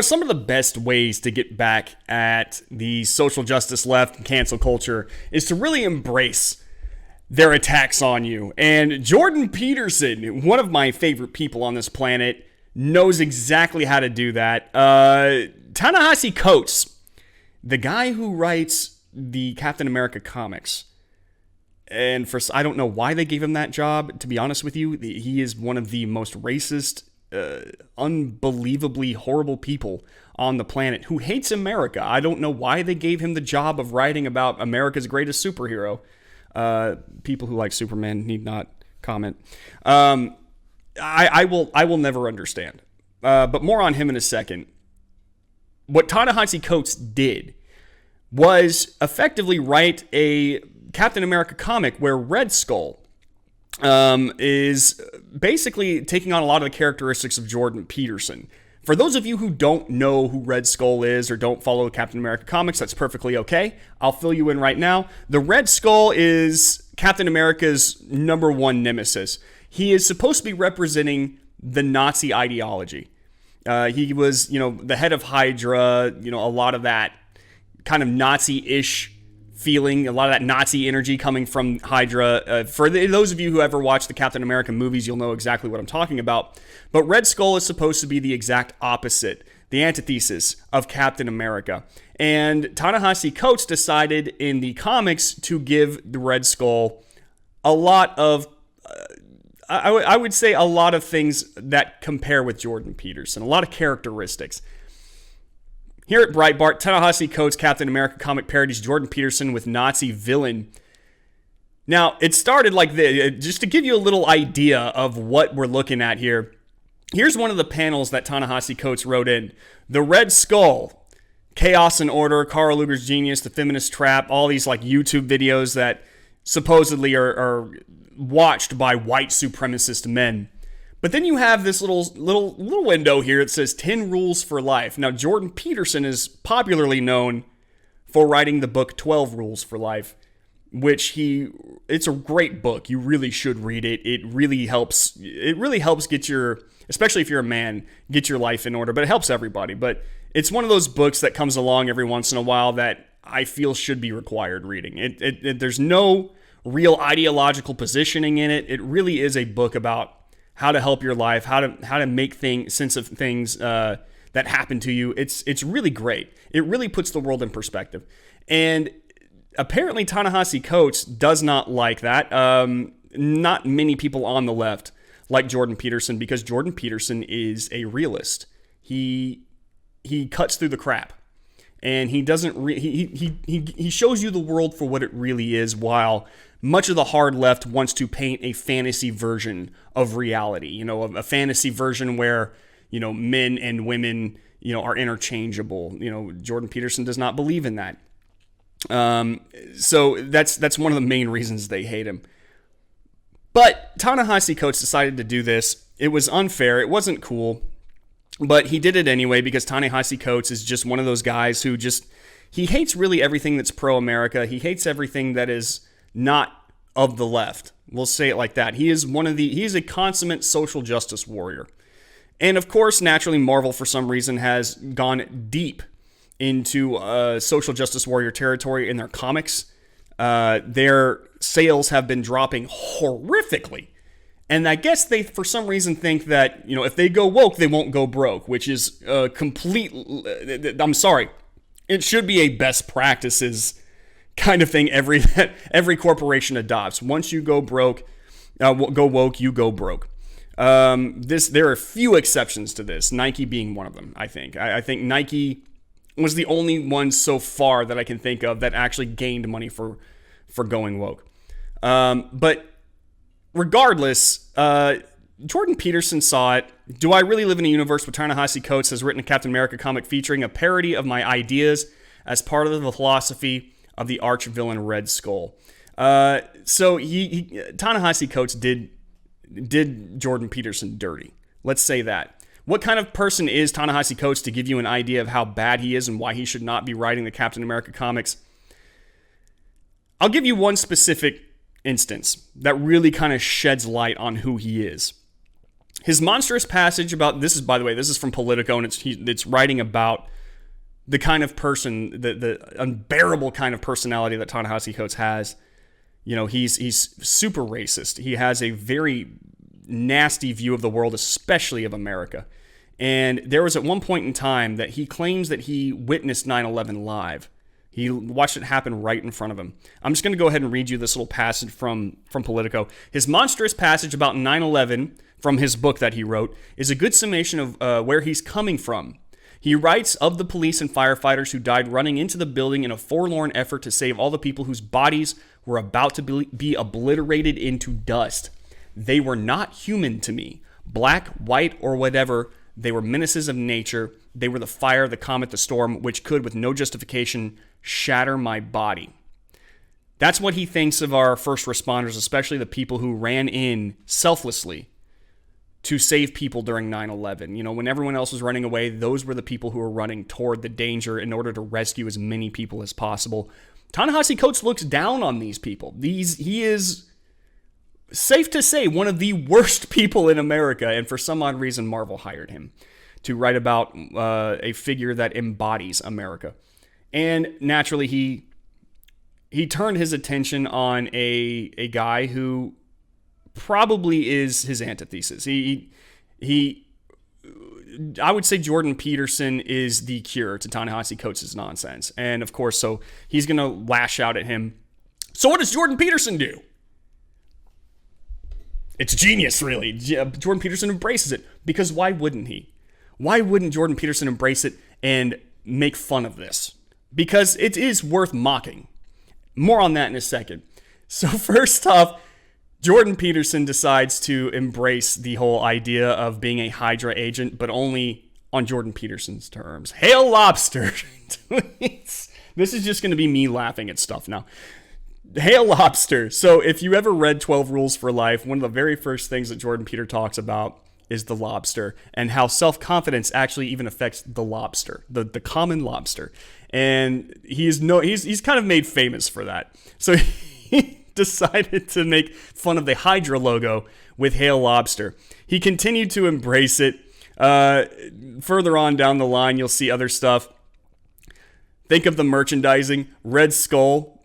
Some of the best ways to get back at the social justice left and cancel culture is to really embrace their attacks on you. And Jordan Peterson, one of my favorite people on this planet, knows exactly how to do that. Ta-Nehisi Coates, the guy who writes the Captain America comics. And I don't know why they gave him that job, to be honest with you. He is one of the most racist, unbelievably horrible people on the planet who hates America. I don't know why they gave him the job of writing about America's greatest superhero. People who like Superman need not comment. I will never understand. But more on him in a second. What Ta-Nehisi Coates did was effectively write a Captain America comic where Red Skull is basically taking on a lot of the characteristics of Jordan Peterson. For those of you who don't know who Red Skull is or don't follow Captain America comics, that's perfectly okay. I'll fill you in right now. The Red Skull is Captain America's number one nemesis. He is supposed to be representing the Nazi ideology. He was, the head of Hydra, a lot of that kind of Nazi-ish feeling, a lot of that Nazi energy coming from Hydra. For those of you who ever watched the Captain America movies, you'll know exactly what I'm talking about. But Red Skull is supposed to be the exact opposite, the antithesis of Captain America. And Ta-Nehisi Coates decided in the comics to give the Red Skull a lot of, I would say a lot of things that compare with Jordan Peterson, a lot of characteristics. Here at Breitbart, Ta-Nehisi Coates' Captain America comic parodies Jordan Peterson with Nazi villain. Now, it started like this. Just to give you a little idea of what we're looking at here, here's one of the panels that Ta-Nehisi Coates wrote in. The Red Skull, Chaos and Order, Carl Luger's Genius, The Feminist Trap, all these like YouTube videos that supposedly are watched by white supremacist men. But then you have this little window here that says 10 Rules for Life. Now, Jordan Peterson is popularly known for writing the book 12 Rules for Life, which it's a great book. You really should read it. It really helps get especially if you're a man, get your life in order. But it helps everybody. But it's one of those books that comes along every once in a while that I feel should be required reading. There's no real ideological positioning in it. It really is a book about how to help your life, how to make sense of things that happen to you. It's really great. It really puts the world in perspective. And apparently Ta-Nehisi Coates does not like that. Not many people on the left like Jordan Peterson because Jordan Peterson is a realist. He cuts through the crap. And he doesn't he shows you the world for what it really is, while much of the hard left wants to paint a fantasy version of reality. A fantasy version where, men and women, are interchangeable. Jordan Peterson does not believe in that. So that's one of the main reasons they hate him. But Ta-Nehisi Coates decided to do this. It was unfair. It wasn't cool. But he did it anyway because Ta-Nehisi Coates is just one of those guys who he hates really everything that's pro-America. He hates everything that is not of the left. We'll say it like that. He is a consummate social justice warrior. And of course, naturally, Marvel for some reason has gone deep into social justice warrior territory in their comics. Their sales have been dropping horrifically. And I guess they, for some reason, think that, if they go woke, they won't go broke, which is I'm sorry. It should be a best practices kind of thing every corporation adopts. Once you go broke, go woke, you go broke. There are few exceptions to this, Nike being one of them, I think. I think Nike was the only one so far that I can think of that actually gained money for going woke. But regardless, Jordan Peterson saw it. Do I really live in a universe where Ta-Nehisi Coates has written a Captain America comic featuring a parody of my ideas as part of the philosophy of the arch villain Red Skull? So Ta-Nehisi Coates did Jordan Peterson dirty. Let's say that. What kind of person is Ta-Nehisi Coates to give you an idea of how bad he is and why he should not be writing the Captain America comics? I'll give you one specific instance that really kind of sheds light on who he is. His monstrous passage about this is, by the way, this is from Politico, and it's writing about the kind of person, the unbearable kind of personality that Ta-Nehisi Coates has. You know, he's super racist. He has a very nasty view of the world, especially of America. And there was at one point in time that he claims that he witnessed 9/11 live. He watched it happen right in front of him. I'm just going to go ahead and read you this little passage from Politico. His monstrous passage about 9/11 from his book that he wrote is a good summation of where he's coming from. He writes of the police and firefighters who died running into the building in a forlorn effort to save all the people whose bodies were about to be obliterated into dust. They were not human to me. Black, white, or whatever, they were menaces of nature. They were the fire, the comet, the storm, which could, with no justification, shatter my body. That's what he thinks of our first responders, especially the people who ran in selflessly to save people during 9/11. You know, when everyone else was running away, those were the people who were running toward the danger in order to rescue as many people as possible. Ta-Nehisi Coates looks down on these people. He is, safe to say, one of the worst people in America, and for some odd reason, Marvel hired him to write about a figure that embodies America. And naturally, he turned his attention on a guy who probably is his antithesis. I would say Jordan Peterson is the cure to Ta-Nehisi Coates' nonsense. And of course, so he's going to lash out at him. So what does Jordan Peterson do? It's genius, really. Jordan Peterson embraces it. Because why wouldn't he? Why wouldn't Jordan Peterson embrace it and make fun of this? Because it is worth mocking. More on that in a second. So first off, Jordan Peterson decides to embrace the whole idea of being a Hydra agent, but only on Jordan Peterson's terms. Hail Lobster! This is just going to be me laughing at stuff now. Hail Lobster! So if you ever read 12 Rules for Life, one of the very first things that Jordan Peter talks about is the lobster, and how self-confidence actually even affects the lobster, the common lobster. And he's kind of made famous for that. So he decided to make fun of the Hydra logo with Hail Lobster. He continued to embrace it. Further on down the line, you'll see other stuff. Think of the merchandising. Red Skull.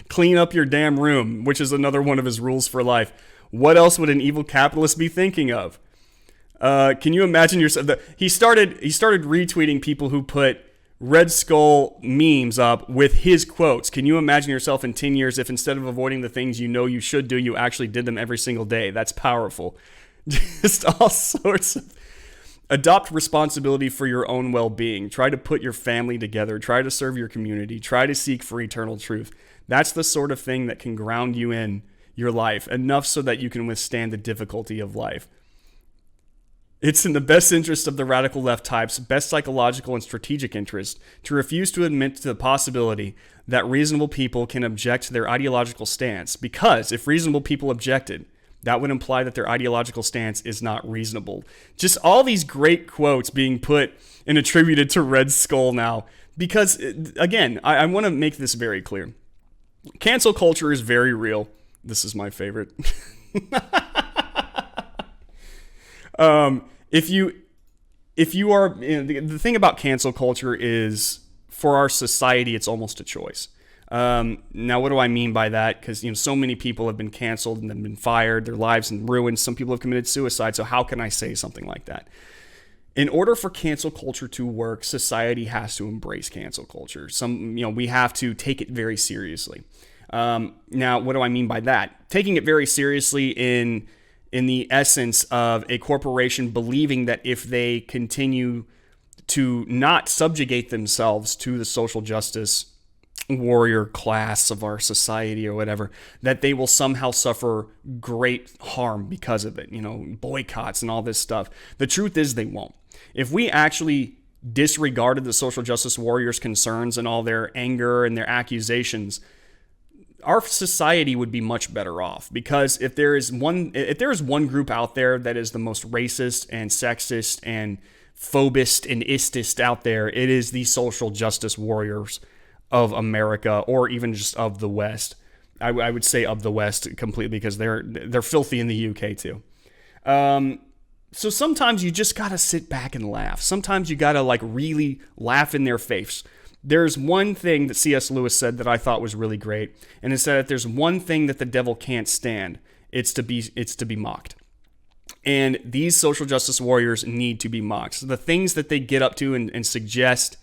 Clean up your damn room, which is another one of his rules for life. What else would an evil capitalist be thinking of? Can you imagine yourself? He started retweeting people who put Red Skull memes up with his quotes. Can you imagine yourself in 10 years if instead of avoiding the things you know you should do, you actually did them every single day? That's powerful. Just all sorts of... Adopt responsibility for your own well-being. Try to put your family together. Try to serve your community. Try to seek for eternal truth. That's the sort of thing that can ground you in your life, enough so that you can withstand the difficulty of life. It's in the best interest of the radical left type's best psychological and strategic interest to refuse to admit to the possibility that reasonable people can object to their ideological stance, because if reasonable people objected, that would imply that their ideological stance is not reasonable. Just all these great quotes being put and attributed to Red Skull now, because, again, I want to make this very clear. Cancel culture is very real. This is my favorite. If you are, the thing about cancel culture is, for our society, it's almost a choice. Now, what do I mean by that? Because, so many people have been canceled and have been fired, their lives and ruined. Some people have committed suicide. So how can I say something like that? In order for cancel culture to work, society has to embrace cancel culture. We have to take it very seriously. Now, what do I mean by that? Taking it very seriously in the essence of a corporation believing that if they continue to not subjugate themselves to the social justice warrior class of our society or whatever, that they will somehow suffer great harm because of it, boycotts and all this stuff. The truth is they won't. If we actually disregarded the social justice warriors' concerns and all their anger and their accusations, our society would be much better off, because if there is one group out there that is the most racist and sexist and phobist and istist out there, it is the social justice warriors of America, or even just of the West. I would say of the West completely, because they're filthy in the UK too. So sometimes you just gotta sit back and laugh. Sometimes you gotta like really laugh in their face. There's one thing that C.S. Lewis said that I thought was really great, and it said that there's one thing that the devil can't stand. It's to be mocked. And these social justice warriors need to be mocked. So the things that they get up to and suggest,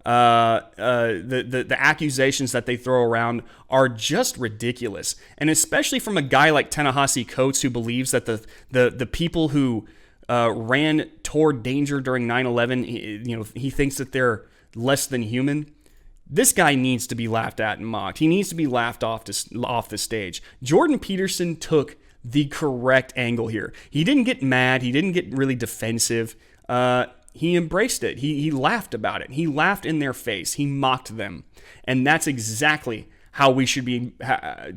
the accusations that they throw around are just ridiculous. And especially from a guy like Ta-Nehisi Coates, who believes that the people who ran toward danger during 9/11, he thinks that they're less than human. This guy needs to be laughed at and mocked. He needs to be laughed off the stage. Jordan Peterson took the correct angle here. He didn't get mad. He didn't get really defensive. He embraced it. He laughed about it. He laughed in their face. He mocked them. And that's exactly how we should be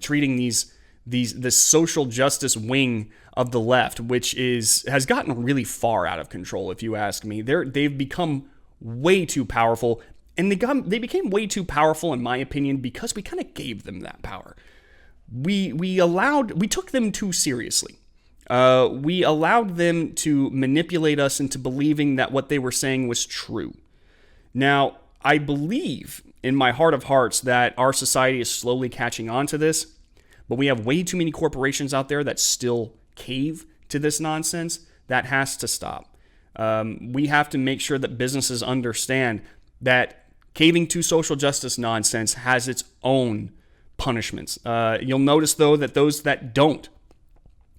treating this social justice wing of the left, which has gotten really far out of control, if you ask me. They've become way too powerful, and they became way too powerful, in my opinion, because we kind of gave them that power. We took them too seriously. We allowed them to manipulate us into believing that what they were saying was true. Now, I believe in my heart of hearts that our society is slowly catching on to this, but we have way too many corporations out there that still cave to this nonsense. That has to stop. We have to make sure that businesses understand that caving to social justice nonsense has its own punishments. You'll notice, though, that those that don't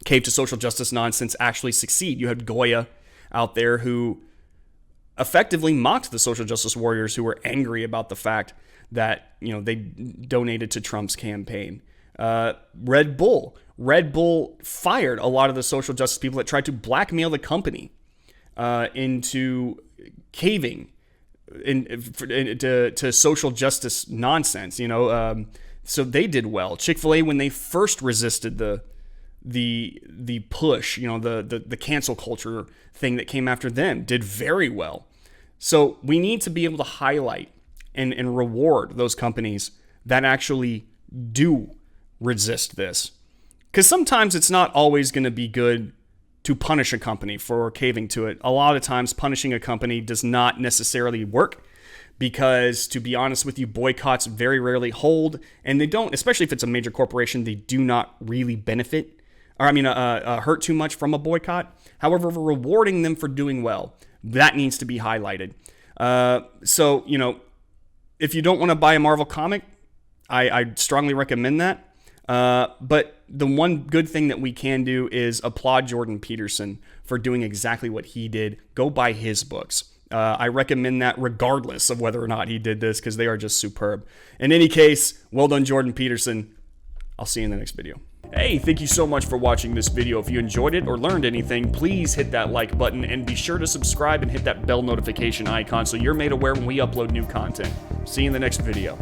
cave to social justice nonsense actually succeed. You had Goya out there who effectively mocked the social justice warriors who were angry about the fact that they donated to Trump's campaign. Red Bull fired a lot of the social justice people that tried to blackmail the company into caving to social justice nonsense. So they did well. Chick-fil-A, when they first resisted the push, the cancel culture thing that came after them, did very well. So we need to be able to highlight and reward those companies that actually do resist this. Because sometimes it's not always going to be good to punish a company for caving to it. A lot of times punishing a company does not necessarily work, because, to be honest with you, boycotts very rarely hold, and they don't, especially if it's a major corporation, they do not really benefit, hurt too much from a boycott. However, rewarding them for doing well, that needs to be highlighted. So, if you don't want to buy a Marvel comic, I strongly recommend that. But the one good thing that we can do is applaud Jordan Peterson for doing exactly what he did. Go buy his books. I recommend that regardless of whether or not he did this, because they are just superb. In any case, well done, Jordan Peterson. I'll see you in the next video. Hey, thank you so much for watching this video. If you enjoyed it or learned anything, please hit that like button and be sure to subscribe and hit that bell notification icon so you're made aware when we upload new content. See you in the next video.